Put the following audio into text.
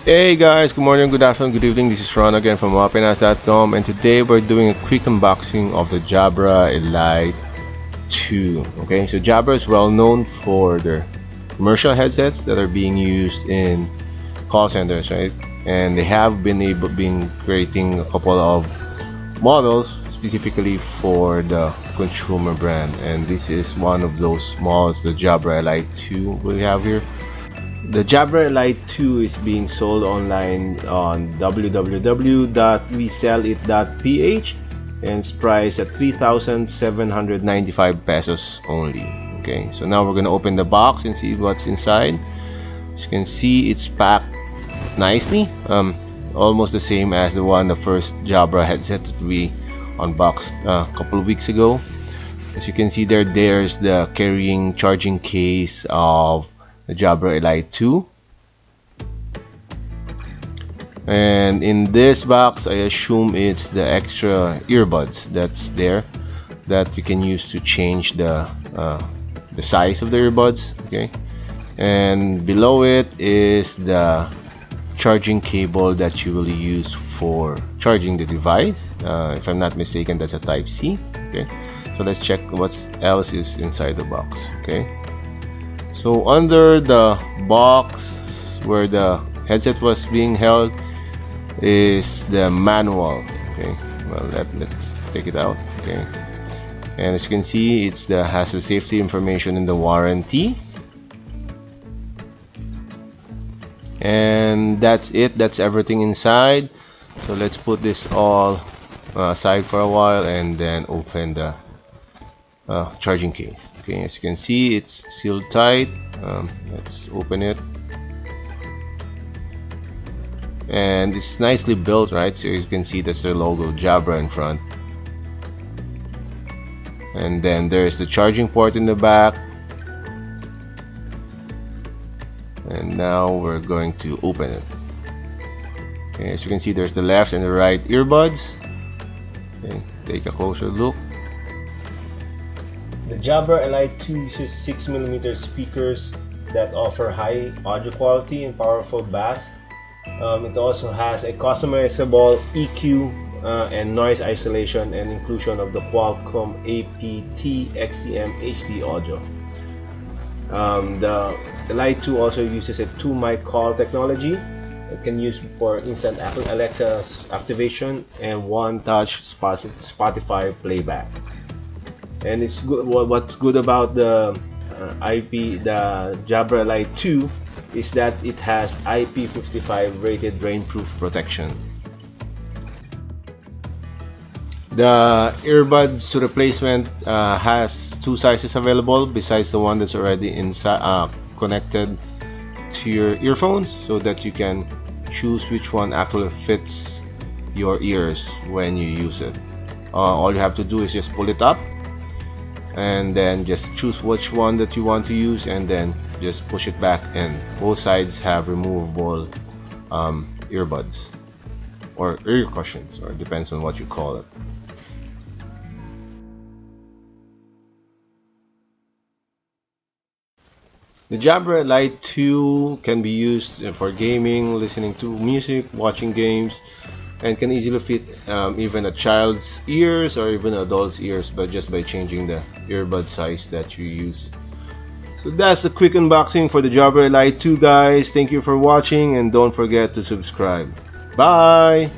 Hey guys, good morning, good afternoon, good evening. This is Ron again from wapinas.com, and today we're doing a quick unboxing of the Jabra Elite 2. Okay, so Jabra is well known for their commercial headsets that are being used in call centers, right? And they have been creating a couple of models specifically for the consumer brand, and this is one of those models, the Jabra Elite 2 we have here. The Jabra Elite 2 is being sold online on www.wesellit.ph and it's priced at 3,795 pesos only. Okay, so now we're gonna open the box and see what's inside. As you can see, it's packed nicely, almost the same as the first Jabra headset that we unboxed a couple of weeks ago. As you can see there's the carrying charging case of the Jabra Elite 2, and in this box I assume it's the extra earbuds that's there that you can use to change the size of the earbuds. Okay, and below it is the charging cable that you will use for charging the device. If I'm not mistaken, that's a type C. Okay, so let's check what else is inside the box. Okay, so under the box where the headset was being held is the manual. Okay, well let's take it out. Okay, and as you can see, has the safety information in the warranty, and that's it. That's everything inside. So let's put this all aside for a while and then open the charging case. Okay, as you can see, it's sealed tight. Let's open it, and it's nicely built, right? So you can see that's the logo Jabra in front, and then there's the charging port in the back. And now we're going to open it. Okay, as you can see, there's the left and the right earbuds. Okay, take a closer look. The Jabra Elite 2 uses 6mm speakers that offer high audio quality and powerful bass. It also has a customizable EQ and noise isolation and inclusion of the Qualcomm aptXCM HD audio. The Elite 2 also uses a 2-mic call technology. It can use for instant Alexa activation and one-touch Spotify playback. And it's good. What's good about the Jabra Elite 2 is that it has IP55 rated rainproof protection. The earbuds replacement has two sizes available besides the one that's already inside connected to your earphones, so that you can choose which one actually fits your ears when you use it. All you have to do is just pull it up and then just choose which one that you want to use, and then just push it back, and both sides have removable earbuds or ear cushions, or depends on what you call it. The Jabra Elite 2 can be used for gaming, listening to music, watching games, and can easily fit even a child's ears or even an adult's ears, but just by changing the earbud size that you use. So that's a quick unboxing for the Jabra Elite 2, guys. Thank you for watching, and don't forget to subscribe. Bye!